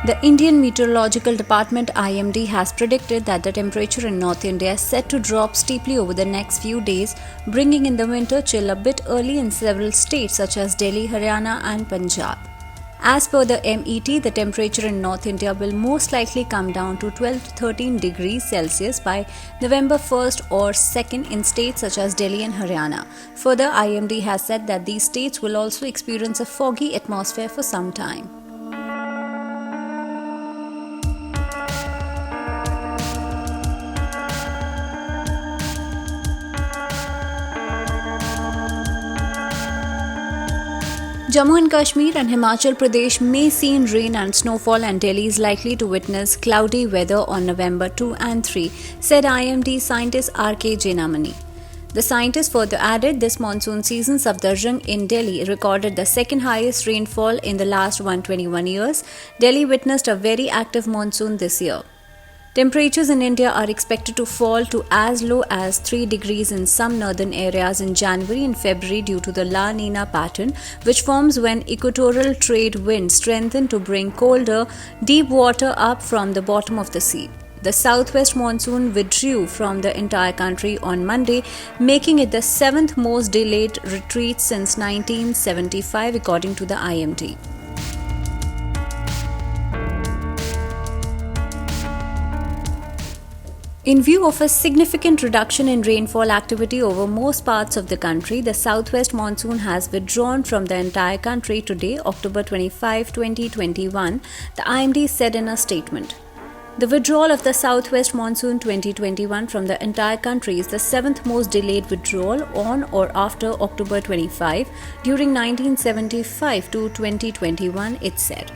The Indian Meteorological Department IMD has predicted that the temperature in North India is set to drop steeply over the next few days, bringing in the winter chill a bit early in several states such as Delhi, Haryana and Punjab. As per the MET, the temperature in North India will most likely come down to 12 to 13 degrees Celsius by November 1st or 2nd in states such as Delhi and Haryana. Further, IMD has said that these states will also experience a foggy atmosphere for some time. Jammu and Kashmir and Himachal Pradesh may see rain and snowfall, and Delhi is likely to witness cloudy weather on November 2 and 3, said IMD scientist R.K. Jenamani. The scientist further added this monsoon season Safdarjung in Delhi recorded the second highest rainfall in the last 121 years. Delhi witnessed a very active monsoon this year. Temperatures in India are expected to fall to as low as 3 degrees in some northern areas in January and February due to the La Nina pattern, which forms when equatorial trade winds strengthen to bring colder, deep water up from the bottom of the sea. The southwest monsoon withdrew from the entire country on Monday, making it the 7th most delayed retreat since 1975, according to the IMD. In view of a significant reduction in rainfall activity over most parts of the country, the southwest monsoon has withdrawn from the entire country today, October 25, 2021, the IMD said in a statement. The withdrawal of the southwest monsoon 2021 from the entire country is the 7th most delayed withdrawal on or after October 25 during 1975 to 2021, it said.